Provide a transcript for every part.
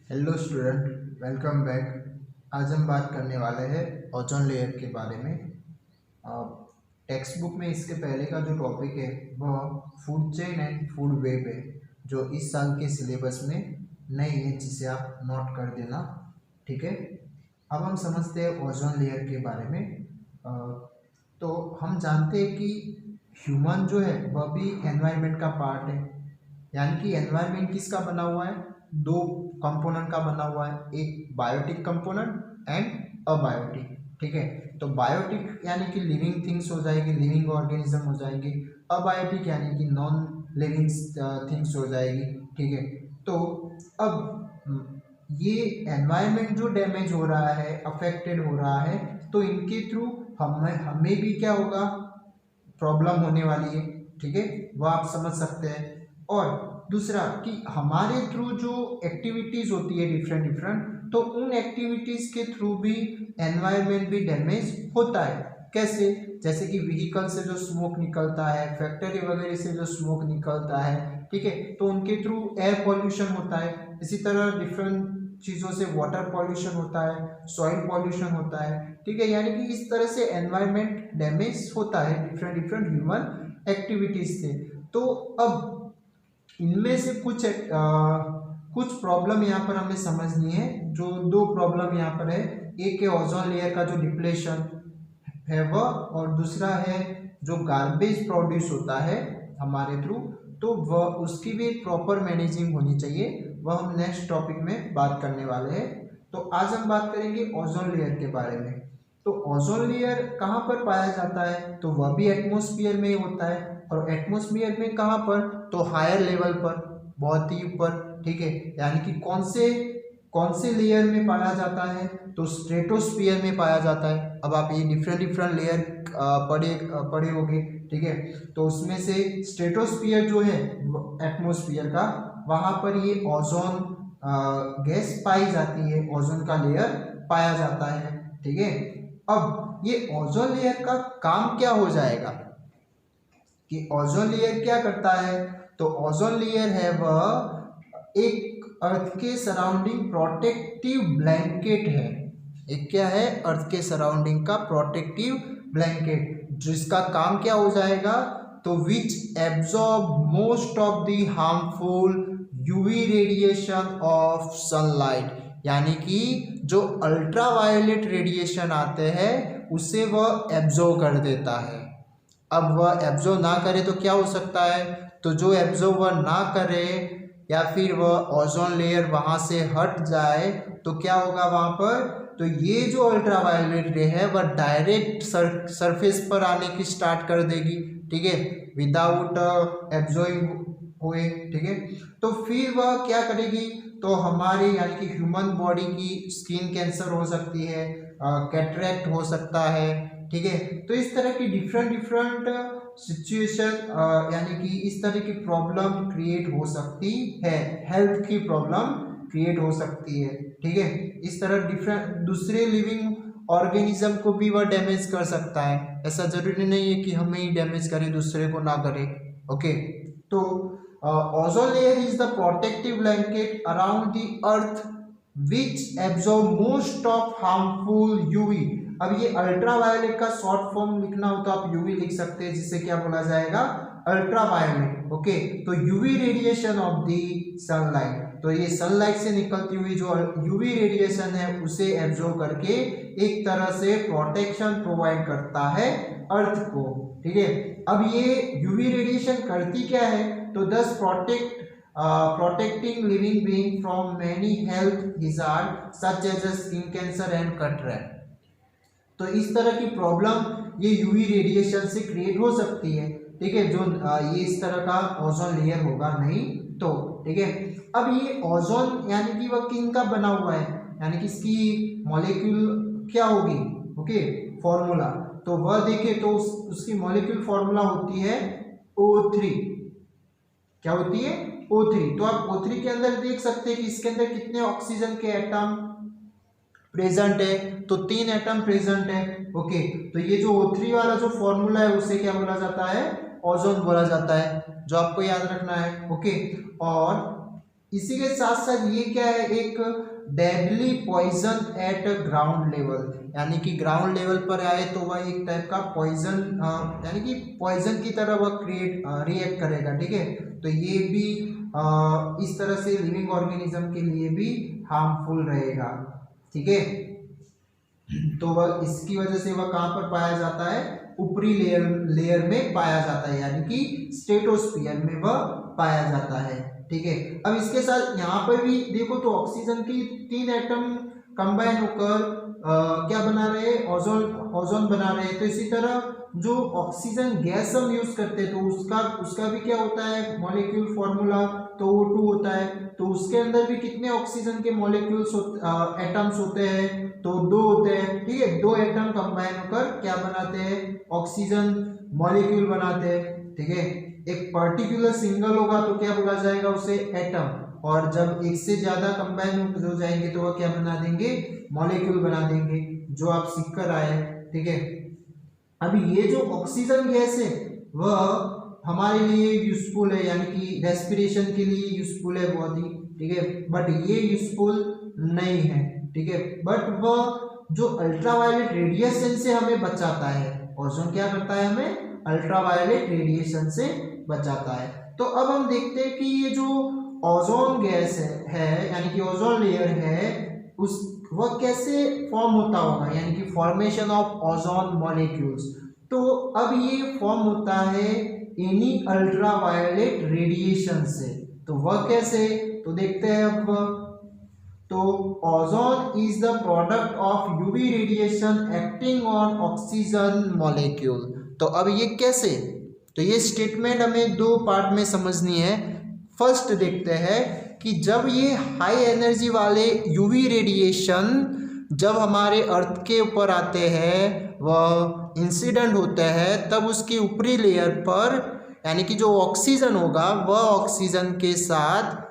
Hello student, welcome back. आज हम बात करने वाले हैं ओजोन लेयर के बारे में। टेक्स्ट बुक में इसके पहले का जो टॉपिक है वह food chain and food web है, जो इस साल के सिलेबस में नहीं है, जिसे आप नोट कर देना। ठीक है, अब हम समझते हैं ओजोन लेयर के बारे में। अ, तो हम जानते हैं कि ह्यूमन जो है वह भी एनवायरनमेंट का पार्ट है। यानी कि एनवायरनमेंट किसका बना हुआ है? दो कंपोनेंट का बना हुआ है, एक बायोटिक कंपोनेंट एंड अबायोटिक। ठीक है, तो बायोटिक यानी कि लिविंग थिंग्स हो जाएगी, लिविंग ऑर्गेनिज्म हो जाएंगे। अबायोटिक यानी कि नॉन लिविंग थिंग्स हो जाएगी। ठीक है, तो अब ये एनवायरनमेंट जो डैमेज हो रहा है, अफेक्टेड हो रहा है, तो इनके थ्रू हमें हमें भी क्या होगा, प्रॉब्लम होने वाली है। ठीक है, वो आप समझ सकते हैं। और दूसरा कि हमारे थ्रू जो एक्टिविटीज होती है डिफरेंट डिफरेंट, तो उन एक्टिविटीज के थ्रू भी एनवायरनमेंट भी डैमेज होता है। कैसे? जैसे कि व्हीकल से जो स्मोक निकलता है, फैक्ट्री वगैरह से जो स्मोक निकलता है, ठीक है, तो उनके थ्रू एयर पॉल्यूशन होता है। इसी तरह डिफरेंट चीज़ों से वाटर पॉल्यूशन होता है, सॉइल पॉल्यूशन होता है। ठीक है, यानी कि इस तरह से एनवायरनमेंट डैमेज होता है डिफरेंट डिफरेंट ह्यूमन एक्टिविटीज से। तो अब इनमें से कुछ प्रॉब्लम यहाँ पर हमें समझनी है। जो दो प्रॉब्लम यहाँ पर है, एक है ओजोन लेयर का जो डिप्लेशन है वह, और दूसरा है जो गार्बेज प्रोड्यूस होता है हमारे थ्रू, तो वह उसकी भी एक प्रॉपर मैनेजिंग होनी चाहिए। वह हम नेक्स्ट टॉपिक में बात करने वाले हैं। तो आज हम बात करेंगे ओजोन लेयर के बारे में। तो ओजोन लेयर कहाँ पर पाया जाता है? तो वह भी एटमॉस्फेयर में ही होता है। और एटमॉस्फेयर में कहाँ पर? तो हायर लेवल पर, बहुत ही ऊपर। ठीक है, यानी कि कौन से लेयर में पाया जाता है? तो स्ट्रेटोस्फीयर में पाया जाता है। अब आप ये डिफरेंट डिफरेंट लेयर पढ़े होंगे। ठीक है, तो उसमें से स्ट्रेटोस्फीयर जो है एटमॉस्फेयर का, वहां पर ये ओजोन गैस पाई जाती है, ओजोन का लेयर पाया जाता है। ठीक है, अब ये ओजोन लेयर का काम क्या हो जाएगा कि ओजोन लेयर क्या करता है? तो ओजोन लेयर है वह एक अर्थ के सराउंडिंग प्रोटेक्टिव ब्लैंकेट है। एक क्या है? अर्थ के सराउंडिंग का प्रोटेक्टिव ब्लैंकेट, जिसका काम क्या हो जाएगा? तो विच absorb most of the harmful UV radiation of sunlight. यानी कि जो अल्ट्रावायलेट रेडिएशन आते हैं उसे वह एब्जॉर्ब कर देता है। अब वह एब्जॉर्ब ना करे तो क्या हो सकता है? तो जो एब्जॉर्ब वह ना करे, या फिर वह ओजोन लेयर वहां से हट जाए, तो क्या होगा वहां पर? तो ये जो अल्ट्रावायलेट रे है वह डायरेक्ट सरफेस पर आने की स्टार्ट कर देगी। ठीक है, विदाउट एब्जॉर्बिंग हुए। ठीक है, तो फिर वह क्या करेगी? तो हमारे यानी कि ह्यूमन बॉडी की स्किन कैंसर हो सकती है, कैटरेक्ट हो सकता है। ठीक है, तो इस तरह की डिफरेंट डिफरेंट सिचुएशन यानी कि इस तरह की प्रॉब्लम क्रिएट हो सकती है, हेल्थ की प्रॉब्लम क्रिएट हो सकती है। ठीक है, इस तरह डिफरेंट दूसरे लिविंग ऑर्गेनिज्म को भी वह डैमेज कर सकता है। ऐसा जरूरी नहीं है कि हमें ही डैमेज करे, दूसरे को ना करे। ओके, तो ozone layer is the protective blanket around the earth which absorb most of harmful UV. अब ये अल्ट्रावायलेट का शॉर्ट फॉर्म लिखना हो तो आप यूवी लिख सकते हैं, जिससे क्या बोला जाएगा? अल्ट्रावायलेट। ओके, तो UV radiation of the sunlight, तो ये सनलाइट से निकलती हुई जो यूवी रेडिएशन है उसे एब्जॉर्ब करके एक तरह से प्रोटेक्शन प्रोवाइड करता है अर्थ को। ठीक है, अब ये यूवी रेडिएशन करती क्या है? तो दस protecting living being from many health hazards such as skin cancer and cataract। तो इस तरह की प्रॉब्लम ये यूवी रेडिएशन से क्रिएट हो सकती है। ठीक है, जो ये इस तरह का ओजोन लेयर होगा नहीं तो। ठीक है, अब ये ओजोन यानी कि वह किन का बना हुआ है, यानी कि इसकी मॉलिक्यूल क्या होगी? ओके, फॉर्मूला तो वह देखे तो उसकी मॉलिक्यूल फॉर्मूला होती है O3। क्या होती है? O3। तो आप O3 के अंदर देख सकते हैं कि इसके अंदर कितने ऑक्सीजन के एटम प्रेजेंट है? तो 3 एटम प्रेजेंट है। ओके, तो ये जो O3 वाला जो फॉर्मूला है उसे क्या बोला जाता है? ओजोन बोला जाता है, जो आपको याद रखना है। ओके, और इसी के साथ साथ ये क्या है, एक deadly poison at ground level, यानी कि ग्राउंड लेवल पर आए तो वह एक टाइप का पॉइजन यानी कि पॉइजन की तरह वह रिएक्ट करेगा। ठीक है, तो ये भी इस तरह से लिविंग ऑर्गेनिज्म के लिए भी हार्मफुल रहेगा। ठीक है, तो वह इसकी वजह से वह कहाँ पर पाया जाता है, ऊपरी लेयर में पाया जाता है, यानी कि स्ट्रेटोस्फीयर में वह पाया जाता है। ठीक है, अब इसके साथ यहाँ पर भी देखो तो ऑक्सीजन की 3 एटम कंबाइन होकर क्या बना रहे हैं, ओजोन बना रहे हैं। तो इसी तरह जो ऑक्सीजन गैस हम यूज करते हैं तो उसका भी क्या होता है, मॉलिक्यूल फॉर्मूला तो O2 होता है। तो उसके अंदर भी कितने ऑक्सीजन के मॉलिक्यूल्स एटम्स होते हैं, तो 2 होते हैं। ठीक है, 2 एटम कंबाइन होकर क्या बनाते हैं, ऑक्सीजन मॉलिक्यूल बनाते हैं। ठीक है, एक पर्टिकुलर सिंगल होगा तो क्या बोला जाएगा उसे, एटम, और जब एक से ज्यादा कंबाइन हो जाएंगे तो वह क्या बना देंगे, मॉलिक्यूल बना देंगे, जो आप सीख कर आए। ठीक है, अभी ये जो ऑक्सीजन गैस है वह हमारे लिए यूजफुल है, यानी कि रेस्पिरेशन के लिए यूजफुल है बहुत ही। ठीक है, बट ये यूजफुल नहीं है। ठीक है, बट वह जो अल्ट्रावायलेट रेडिएशन से हमें बचाता है, ओजोन क्या करता है, हमें अल्ट्रावायलेट रेडिएशन से बचाता है। तो अब हम देखते हैं कि ये जो ओजोन गैस है यानी कि ओजोन लेयर है, उस वह कैसे फॉर्म होता होगा, यानी कि फॉर्मेशन ऑफ ओजोन मॉलिक्यूल्स। तो अब ये फॉर्म होता है एनी अल्ट्रावायलेट रेडिएशन से। तो वह कैसे, तो देखते हैं अब। तो ozone is the product of UV radiation acting on oxygen molecule. तो अब ये कैसे, तो ये स्टेटमेंट हमें 2 पार्ट में समझनी है। फर्स्ट देखते हैं कि जब ये हाई एनर्जी वाले यूवी रेडिएशन जब हमारे अर्थ के ऊपर आते हैं, वह इंसिडेंट होते हैं, तब उसकी ऊपरी लेयर पर यानी कि जो ऑक्सीजन होगा वह ऑक्सीजन के साथ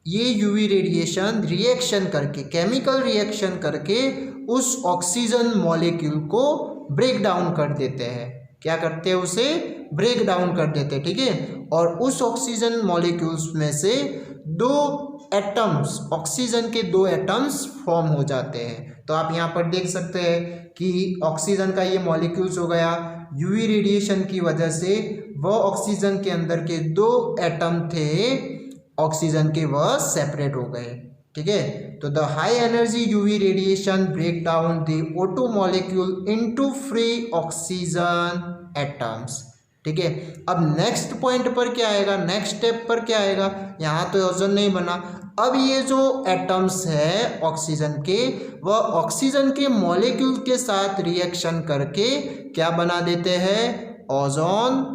ये यूवी रेडिएशन रिएक्शन करके, केमिकल रिएक्शन करके उस ऑक्सीजन मॉलिक्यूल को ब्रेक डाउन कर देते हैं। क्या करते हैं, उसे ब्रेक डाउन कर देते हैं। ठीक है, और उस ऑक्सीजन मॉलिक्यूल्स में से 2 एटम्स, ऑक्सीजन के 2 एटम्स फॉर्म हो जाते हैं। तो आप यहाँ पर देख सकते हैं कि ऑक्सीजन का ये मॉलिक्यूल्स हो गया, यूवी रेडिएशन की वजह से वह ऑक्सीजन के अंदर के 2 एटम थे ऑक्सीजन के, वह सेपरेट हो गए। ठीक है, तो the high energy UV radiation break down the O2 molecule into free oxygen atoms. ठीक है, अब नेक्स्ट पॉइंट पर क्या आएगा, नेक्स्ट स्टेप पर क्या आएगा, यहाँ तो ओजोन नहीं बना। अब ये जो एटम्स है ऑक्सीजन के, वह ऑक्सीजन के मॉलिक्यूल के साथ रिएक्शन करके क्या बना देते हैं, ओजोन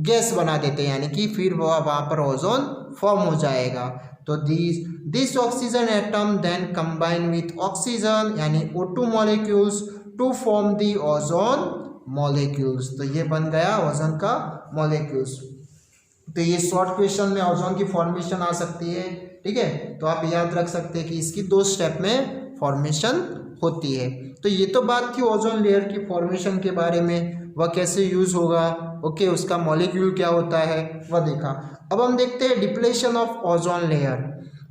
गैस बना देते हैं, यानी कि फिर वहाँ पर ओजोन फॉर्म हो जाएगा। तो this oxygen atom then combine with oxygen यानी O2 molecules to form the ozone molecules. तो ये बन गया ओजोन का मॉलिक्यूल्स। तो ये शॉर्ट क्वेश्चन में ओजोन की फॉर्मेशन आ सकती है। ठीक है, तो आप याद रख सकते हैं कि इसकी 2 स्टेप में फॉर्मेशन होती है। तो ये तो बात थी ओजोन लेयर की फॉर्मेशन के बारे में, वह कैसे यूज होगा, ओके, उसका मॉलिक्यूल क्या होता है वह देखा। अब हम देखते हैं डिप्लेशन ऑफ ओजोन लेयर।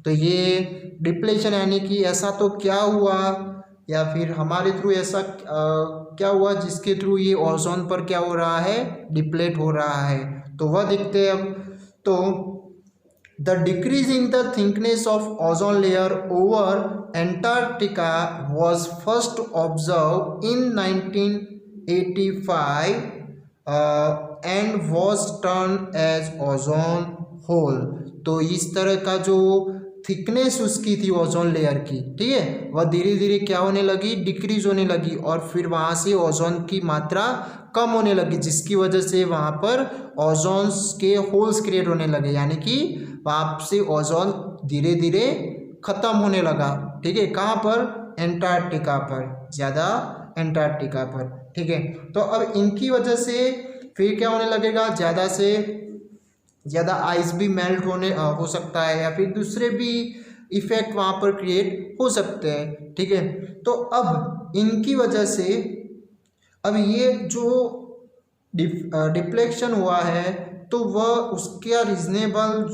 तो ये डिप्लेशन यानी कि ऐसा तो क्या हुआ, या फिर हमारे थ्रू ऐसा क्या हुआ जिसके थ्रू ये ओजोन पर क्या हो रहा है, डिप्लेट हो रहा है। तो वह देखते हैं अब। तो the decrease in the thickness of ozone layer over Antarctica was first observe in 1985 and was turn as ozone hole. तो इस तरह का जो थिकनेस उसकी थी ओजोन लेयर की, ठीक है, वह धीरे धीरे क्या होने लगी, डिक्रीज होने लगी, और फिर वहाँ से ओजोन की मात्रा कम होने लगी, जिसकी वजह से वहाँ पर ओजोन के होल्स क्रिएट होने लगे, यानी कि वहाँ से ओजोन धीरे धीरे खत्म होने लगा। ठीक है, कहाँ पर, एंटार्क्टिका पर, ज़्यादा एंटार्क्टिका पर। ठीक है, तो अब इनकी वजह से फिर क्या होने लगेगा, ज़्यादा से ज़्यादा आइस भी मेल्ट हो सकता है, या फिर दूसरे भी इफेक्ट वहाँ पर क्रिएट हो सकते हैं। ठीक है, तो अब इनकी वजह से अब ये जो डिप्लेक्शन हुआ है, तो वह उसका रीजनेबल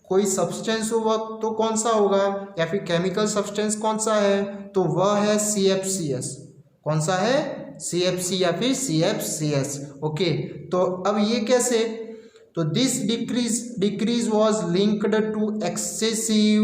कोई सब्सटेंस होगा तो कौन सा होगा, या फिर केमिकल सब्सटेंस कौन सा है, तो वह है CFCS। कौन सा है, CFC या फिर CFCS। ओके, तो अब ये कैसे, तो this decrease was linked to excessive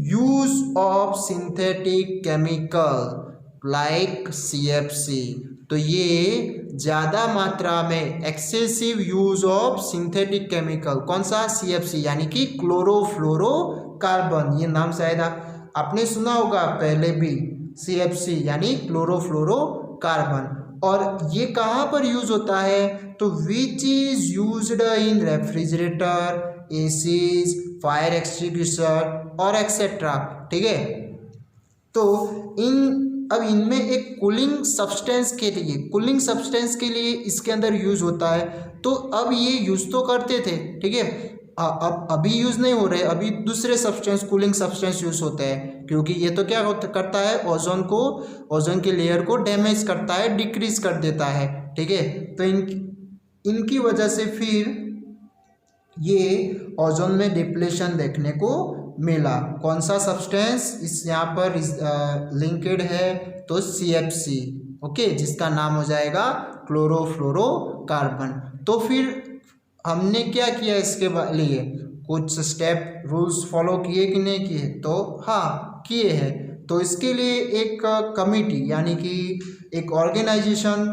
use of synthetic chemical like CFC। तो ये ज़्यादा मात्रा में excessive use of synthetic chemical, कौन सा, CFC यानी कि क्लोरोफ्लोरोकार्बन। ये नाम शायद आपने सुना होगा पहले भी, CFC यानी क्लोरोफ्लोरोकार्बन। और ये कहाँ पर यूज होता है, तो which is used in refrigerator, ACs, fire extinguisher और एक्सेट्रा। ठीक है, तो अब इनमें एक कूलिंग सब्सटेंस के लिए इसके अंदर यूज होता है। तो अब ये यूज तो करते थे, ठीक है, अब अभी यूज नहीं हो रहे, अभी दूसरे सब्सटेंस, कूलिंग सब्सटेंस यूज होते हैं, क्योंकि ये तो क्या करता है, ओजोन के लेयर को डैमेज करता है, डिक्रीज कर देता है। ठीक है, तो इनकी वजह से फिर ये ओजोन में डिप्लेशन देखने को मिला। कौन सा सब्सटेंस इस यहाँ पर लिंकेड है, तो CFC। ओके, जिसका नाम हो जाएगा क्लोरोफ्लोरोकार्बन। तो फिर हमने क्या किया इसके लिए, कुछ स्टेप रूल्स फॉलो किए कि नहीं किए, तो हाँ किए हैं। तो इसके लिए एक कमिटी यानी कि एक ऑर्गेनाइजेशन,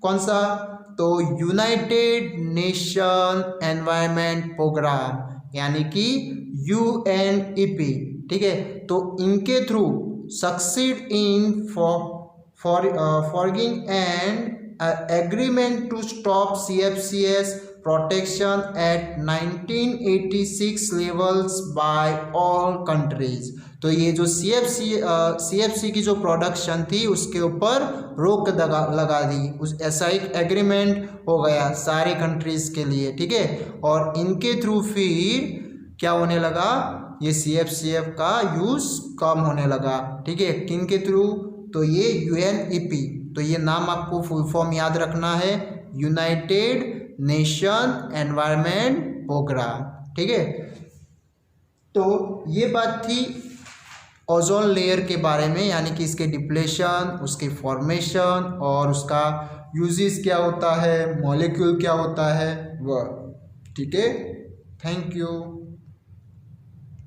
कौन सा, तो यूनाइटेड नेशन एनवायरनमेंट प्रोग्राम यानी कि UNEP। ठीक है, तो इनके through succeed in forging and agreement to stop CFCS protection at 1986 levels by all countries. तो ये जो CFC की जो प्रोडक्शन थी उसके ऊपर रोक लगा दी, ऐसा एक एग्रीमेंट हो गया सारे कंट्रीज के लिए। ठीक है, और इनके थ्रू फिर क्या होने लगा, ये CFCF का यूज कम होने लगा। ठीक है, किन के थ्रू, तो ये UNEP। तो ये नाम आपको फुल फॉर्म याद रखना है, यूनाइटेड नेशन एनवायरनमेंट प्रोग्राम। ठीक है, तो ये बात थी ओजोन लेयर के बारे में, यानी कि इसके डिप्लेशन, उसके फॉर्मेशन और उसका यूजेस क्या होता है, मॉलिक्यूल क्या होता है वह। ठीक है, थैंक यू।